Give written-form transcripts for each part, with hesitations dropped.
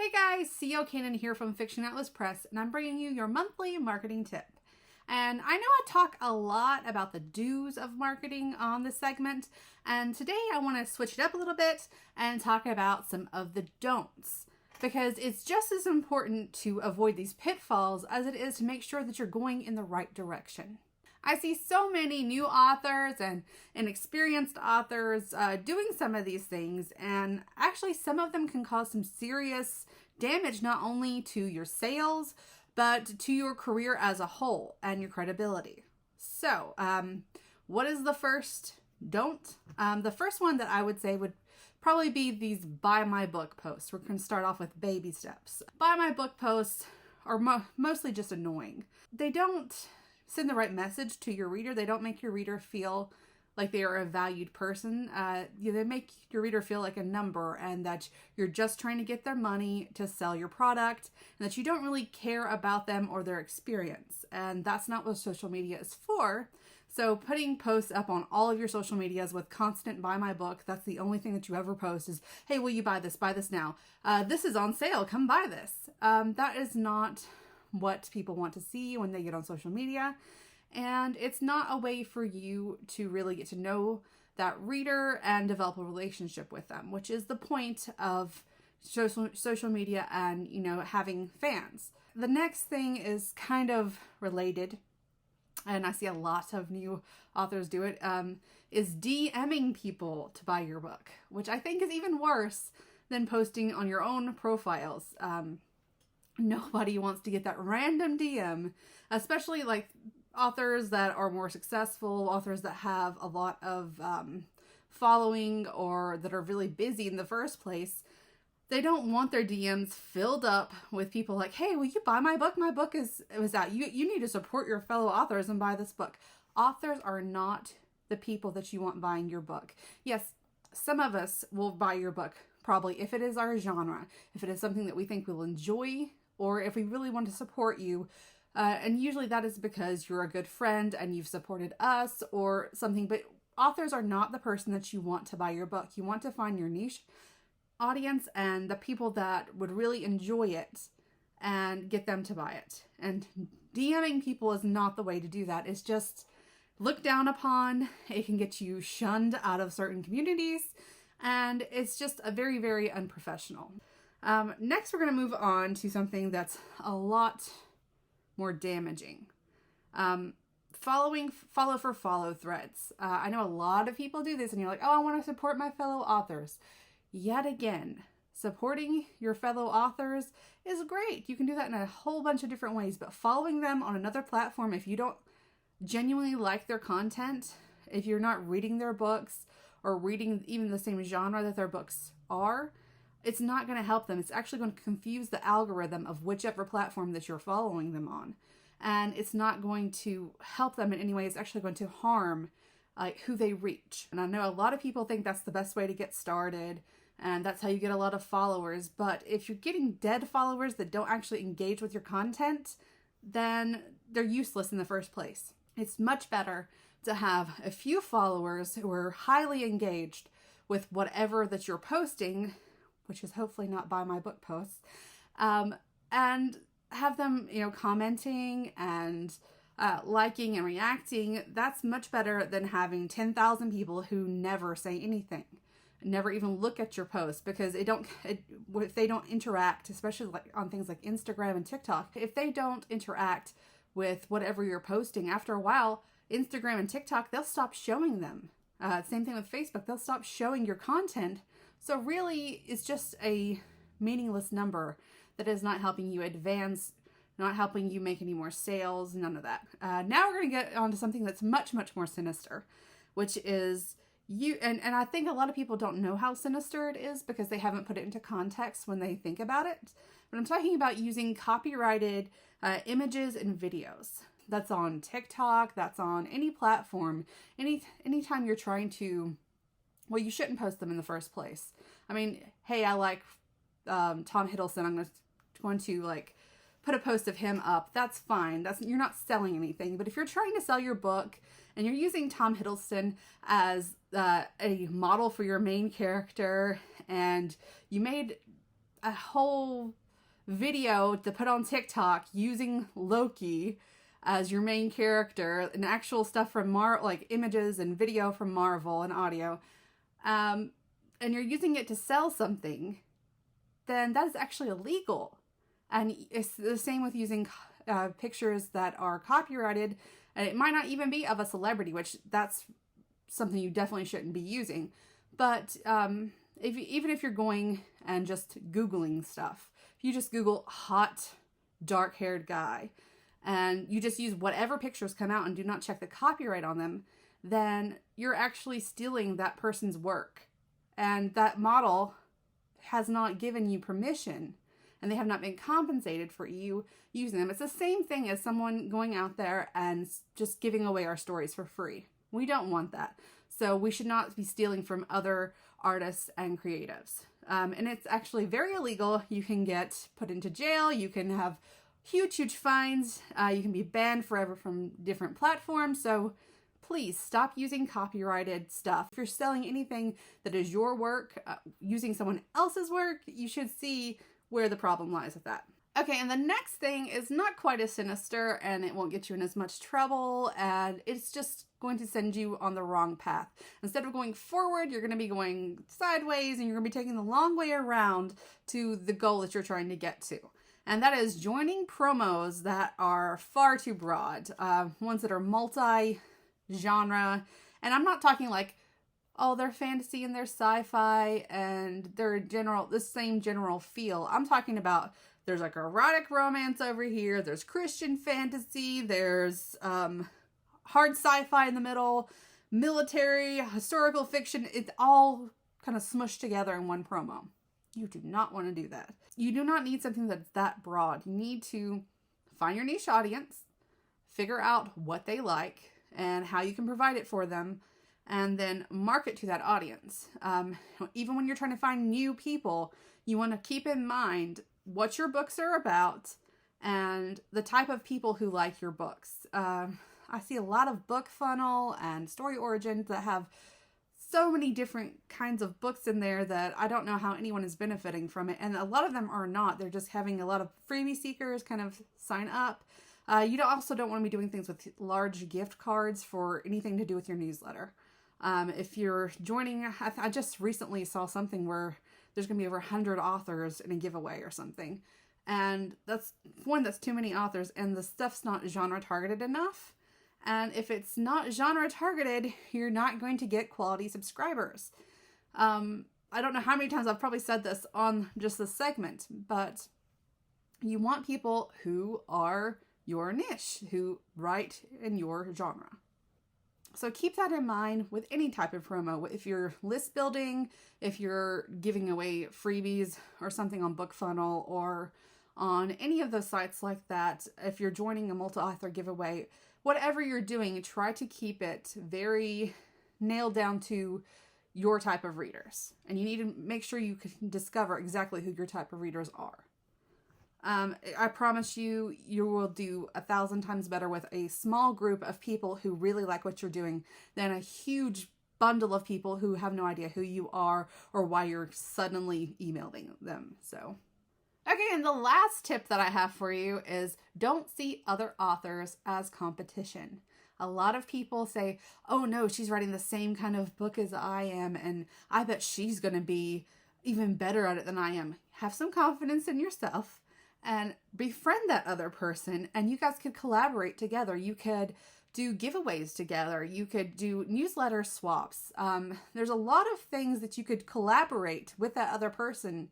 Hey guys, CEO Cannon here from Fiction Atlas Press, and I'm bringing you your monthly marketing tip. And I know I talk a lot about the do's of marketing on this segment, and today I want to switch it up a little bit and talk about some of the don'ts. Because it's just as important to avoid these pitfalls as it is to make sure that you're going in the right direction. I see so many new authors and inexperienced authors doing some of these things, and actually some of them can cause some serious damage not only to your sales, but to your career as a whole and your credibility. So, what is the first don't? The first one that I would say would probably be these buy my book posts. We're going to start off with baby steps. Buy my book posts are mostly just annoying. They don't send the right message to your reader. They don't make your reader feel like they are a valued person. They make your reader feel like a number and that you're just trying to get their money to sell your product and that you don't really care about them or their experience. And that's not what social media is for. So putting posts up on all of your social medias with constant buy my book, that's the only thing that you ever post is, hey, will you buy this? Buy this now. This is on sale. Come buy this. That is not what people want to see when they get on social media. And it's not a way for you to really get to know that reader and develop a relationship with them, which is the point of social media and, having fans. The next thing is kind of related, and I see a lot of new authors do it, is DMing people to buy your book, which I think is even worse than posting on your own profiles. Nobody wants to get that random DM, especially like authors that are more successful, authors that have a lot of following or that are really busy in the first place. They don't want their DMs filled up with people like, hey, will you buy my book? My book is out. You need to support your fellow authors and buy this book. Authors are not the people that you want buying your book. Yes, some of us will buy your book, probably, if it is our genre, if it is something that we think we'll enjoy, or if we really want to support you. And usually that is because you're a good friend and you've supported us or something. But authors are not the person that you want to buy your book. You want to find your niche audience and the people that would really enjoy it and get them to buy it. And DMing people is not the way to do that. It's just looked down upon. It can get you shunned out of certain communities. And it's just a very, very unprofessional. Next, we're going to move on to something that's a lot more damaging. Follow for follow threads. I know a lot of people do this and you're like, oh, I want to support my fellow authors. Yet again, supporting your fellow authors is great. You can do that in a whole bunch of different ways, but following them on another platform, if you don't genuinely like their content, if you're not reading their books or reading even the same genre that their books are, it's not going to help them. It's actually going to confuse the algorithm of whichever platform that you're following them on. And it's not going to help them in any way. It's actually going to harm who they reach. And I know a lot of people think that's the best way to get started. And that's how you get a lot of followers. But if you're getting dead followers that don't actually engage with your content, then they're useless in the first place. It's much better to have a few followers who are highly engaged with whatever that you're posting, which is hopefully not buy my book posts, and have them, commenting and liking and reacting. That's much better than having 10,000 people who never say anything, never even look at your post, because if they don't interact, especially like on things like Instagram and TikTok, if they don't interact with whatever you're posting, after a while, Instagram and TikTok, they'll stop showing them. Same thing with Facebook, they'll stop showing your content. So really, it's just a meaningless number that is not helping you advance, not helping you make any more sales, none of that. Now we're going to get on to something that's much, much more sinister, which is and I think a lot of people don't know how sinister it is because they haven't put it into context when they think about it. But I'm talking about using copyrighted images and videos. That's on TikTok, that's on any platform, anytime you're trying to, well, you shouldn't post them in the first place. I mean, hey, I like Tom Hiddleston. I'm going to put a post of him up. That's fine. You're not selling anything. But if you're trying to sell your book and you're using Tom Hiddleston as a model for your main character, and you made a whole video to put on TikTok using Loki as your main character, and actual stuff from like images and video from Marvel and audio, and you're using it to sell something, then that is actually illegal. And it's the same with using pictures that are copyrighted, and it might not even be of a celebrity, which that's something you definitely shouldn't be using. But even if you're going and just Googling stuff, if you just Google hot dark-haired guy, and you just use whatever pictures come out and do not check the copyright on them, then you're actually stealing that person's work. And that model has not given you permission, and they have not been compensated for you using them. It's the same thing as someone going out there and just giving away our stories for free. We don't want that. So we should not be stealing from other artists and creatives. And it's actually very illegal. You can get put into jail. You can have huge fines. You can be banned forever from different platforms. So please stop using copyrighted stuff. If you're selling anything that is your work, using someone else's work, you should see where the problem lies with that. Okay, and the next thing is not quite as sinister, and it won't get you in as much trouble, and it's just going to send you on the wrong path. Instead of going forward, you're going to be going sideways, and you're going to be taking the long way around to the goal that you're trying to get to. And that is joining promos that are far too broad, ones that are multi-genre. And I'm not talking like, oh, they're fantasy and they're sci-fi and they're the same general feel. I'm talking about there's like erotic romance over here, there's Christian fantasy, there's hard sci-fi in the middle, military, historical fiction. It's all kind of smushed together in one promo. You do not want to do that. You do not need something that's that broad. You need to find your niche audience, figure out what they like and how you can provide it for them, and then market to that audience. Even when you're trying to find new people, you want to keep in mind what your books are about and the type of people who like your books. I see a lot of book funnel and story origins that have so many different kinds of books in there that I don't know how anyone is benefiting from it. And a lot of them are not. They're just having a lot of freebie seekers kind of sign up. You also don't want to be doing things with large gift cards for anything to do with your newsletter. If you're joining, I just recently saw something where there's going to be over 100 authors in a giveaway or something. And that's too many authors, and the stuff's not genre targeted enough. And if it's not genre targeted, you're not going to get quality subscribers. I don't know how many times I've probably said this on just this segment, but you want people who are your niche, who write in your genre. So keep that in mind with any type of promo. If you're list building, if you're giving away freebies or something on BookFunnel or on any of those sites like that, if you're joining a multi-author giveaway, whatever you're doing, try to keep it very nailed down to your type of readers. And you need to make sure you can discover exactly who your type of readers are. I promise you, you will do 1,000 times better with a small group of people who really like what you're doing than a huge bundle of people who have no idea who you are or why you're suddenly emailing them. So, okay, and the last tip that I have for you is don't see other authors as competition. A lot of people say, oh no, she's writing the same kind of book as I am, and I bet she's going to be even better at it than I am. Have some confidence in yourself and befriend that other person, and you guys could collaborate together. You could do giveaways together. You could do newsletter swaps. There's a lot of things that you could collaborate with that other person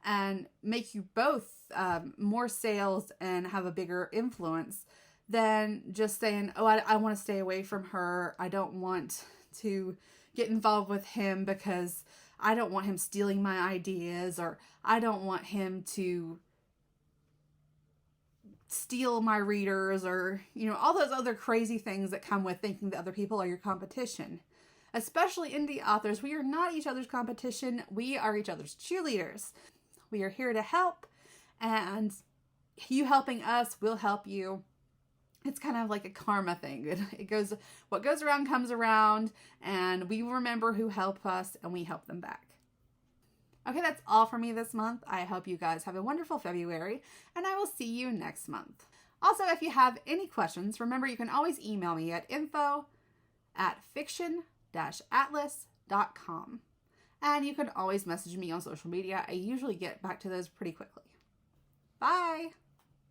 and make you both more sales and have a bigger influence than just saying, oh, I want to stay away from her. I don't want to get involved with him because I don't want him stealing my ideas, or I don't want him to steal my readers, or, all those other crazy things that come with thinking that other people are your competition. Especially indie authors, we are not each other's competition. We are each other's cheerleaders. We are here to help, and you helping us will help you. It's kind of like a karma thing. What goes around comes around, and we remember who helped us and we help them back. Okay, that's all for me this month. I hope you guys have a wonderful February, and I will see you next month. Also, if you have any questions, remember you can always email me at info@fiction-atlas.com. And you can always message me on social media. I usually get back to those pretty quickly. Bye!